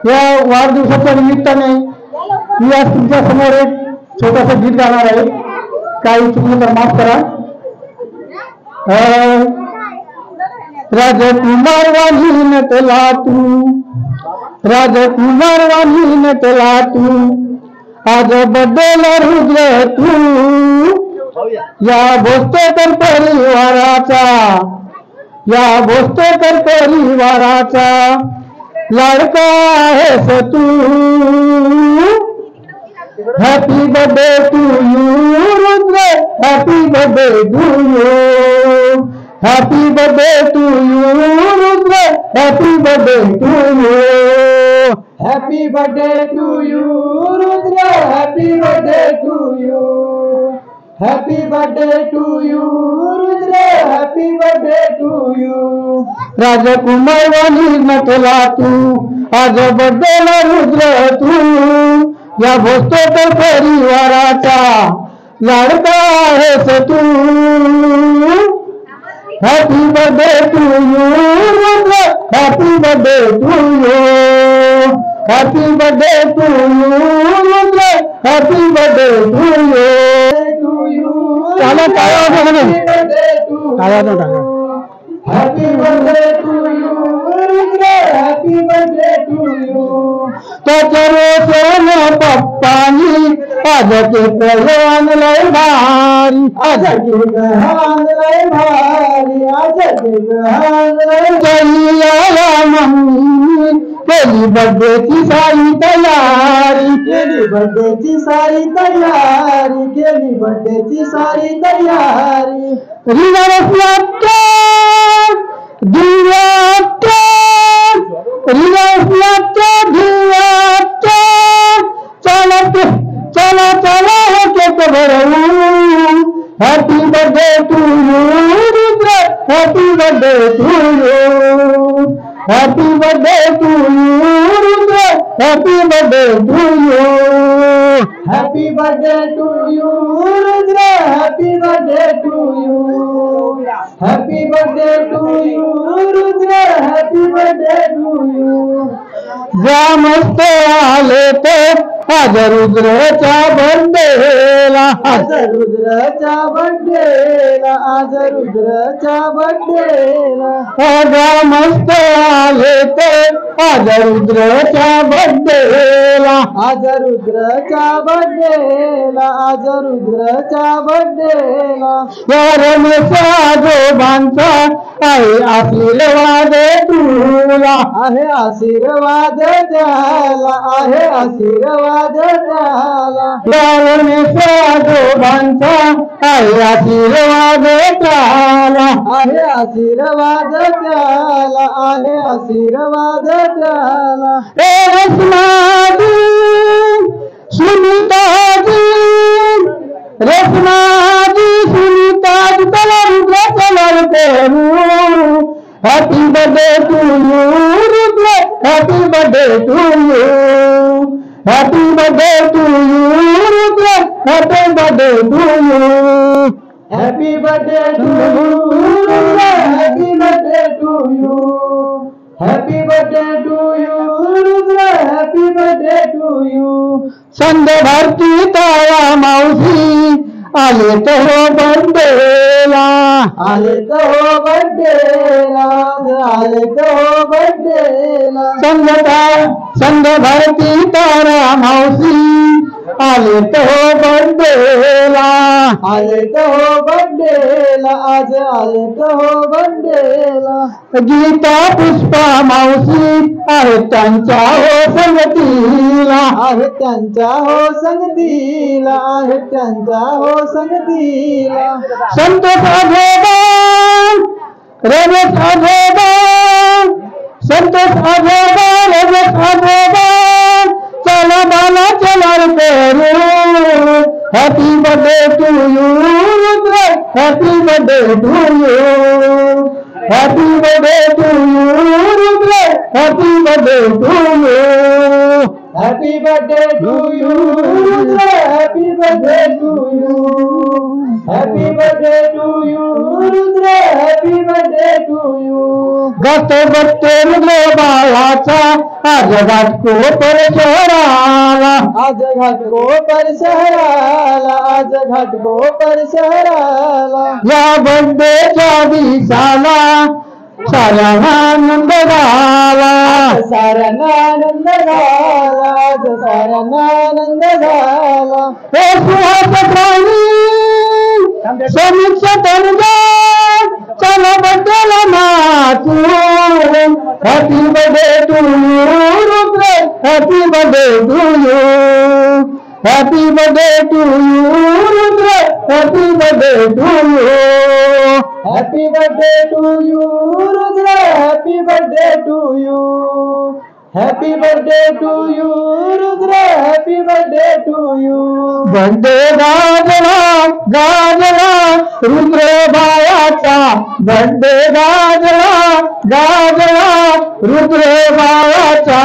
या वाढदिवसाच्या निमित्ताने मी आज तुमच्या समोर एक छोटासा गीत गाणार आहे. काही चुकलं तर माफ करा. राजकुमार वाणी नटला तू, राजकुमार वाणी नटला तू, आज बदला रुद्र तू या भोसतेकर परिवाराचा, या भोसतेकर परिवाराचा लाडका आहेस तू. Happy birthday to you Rudra, happy birthday to you, happy birthday to you Rudra, happy birthday to you, happy birthday to you Rudra, happy birthday to you, happy birthday to you Rudra, happy birthday to you. राजकुमार वाणी नटला तू, आज बर्थडेला रुद्र तू या भोसतेकर परिवाराचा लाडका आहेस तू. Happy birthday to you Rudra, happy birthday to you, happy birthday to you Rudra, happy birthday to you. चला happy birthday to you Rudra, happy birthday to you. त्याच्यावर सोनं पप्पानी आज केक आणलंय भारी, आज केक आणलंय भारी, आज केक आणलंय भारी. मम्मी केली बर्थडेची सारी तयारी, केली बर्थडेची सारी तयारी, केली बर्थडेची सारी तयारी. रिवर्स दिव्यात, रिवर्स दिव्यात चालत चला चला हे केक भरवू. Happy birthday to you Rudra, happy birthday to you, happy birthday to you Rudra, happy birthday to you, happy birthday to you Rudra, happy birthday to you, happy birthday to you Rudra, happy birthday to you. जा मस्त आले ते आज रुद्रच्या बर्थडेला, आज रुद्रच्या बर्थडेला, आज रुद्रच्या बर्थडेला. जा मस्त आले ते आज रुद्रच्या बर्थडेला, आज रुद्रच्या बर्थडेला, आज रुद्रच्या बर्थडेला. या रमेशा आजोबांचा आहे आशीर्वाद तुला, आहे आशीर्वाद द्याला, आहे आशीर्वाद द्याला. या रमेशा आजोबांचा आहे आशीर्वाद द्याला, आहे आशीर्वाद द्याला, आहे आशीर्वाद द्याला. ए रत्नाजी सुनीताजी, रत्नाजी सुनीताजी चला रुद्र चला करू. Happy birthday to you Rudra, happy birthday to you, happy birthday to you Rudra, happy birthday to you, happy birthday to you Rudra, happy birthday to you, happy birthday to you Rudra, happy birthday to you. संद भारती ताया मावशी आले तो हो बर्थडेला, आले तो हो बर्थडेला, आले तो हो बर्थडेला. संद भारती तारा मावशी आले तो हो बर्थडेला, आले तो हो बर्थडेला, आज आले तो हो बर्थडेला. गीता पुष्पा मावशी आहे त्यांच्या हो संगतीला, आहे त्यांच्या हो संगतीला, आहे त्यांच्या हो संगतीला. संतोष आजोबा, रमेश आजोबा, संतोष आजोबा, रमेश आजोबा चला बाला चला करू. Happy birthday to you Rudra, happy birthday to you, happy birthday to you Rudra, happy birthday to you. Happy birthday to you Rudra, happy birthday to you, happy birthday to you Rudra, happy birthday to you. गातो बसते रुद्र बाळाचा आज घाटकोपर शहराला, आज घाटकोपर शहराला, आज घाटकोपर शहराला. या बर्थडेच्या दिवसाला साऱ्यांना आनंद झाला, साऱ्यांना आनंद झाला, आज साऱ्यांना आनंद झाला. हे सुहास प्राणी समीक्षा तनुजा चला बर्थडेला नाचू. Happy birthday to you Rudra, happy birthday to you, happy birthday to you Rudra, happy birthday to you. Happy birthday to you Rudra, happy birthday to you, happy birthday to you Rudra, happy birthday to you. Birthday गाजला गाजला रुद्र बाळाचा, birthday गाजला गाजला रुद्र बाळाचा,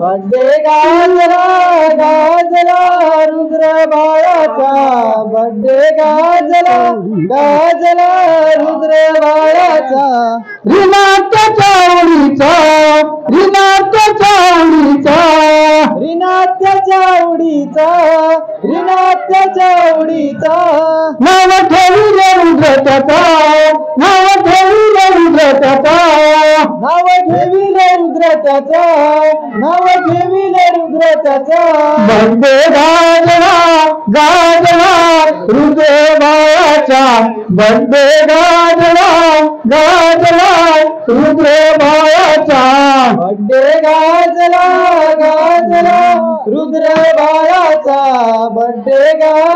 birthday गाजला गाजला रुद्र बाळाचा, birthday गाजला गाजला रुद्र बाळाचा. रिनात्याच्या आवडीचा, रिनात्याच्या आवडीचा, रिनात्याच्या आवडीचा, रिनात्याच्या आवडीचा. नाव ठेविले रुद्र त्याचा, नाव ठेविले रुद्र त्याचा, नाव ठेविले रुद्र त्याचा, नाव ठेविले रुद्र त्याचा. बर्थडे गाजला गाजला रुद्र बाळाचा, बर्थडे गाजला गाजला रुद्र बाळाचा, बर्थडे गाजला गाजला रुद्र बाळाचा, बर्थडे गा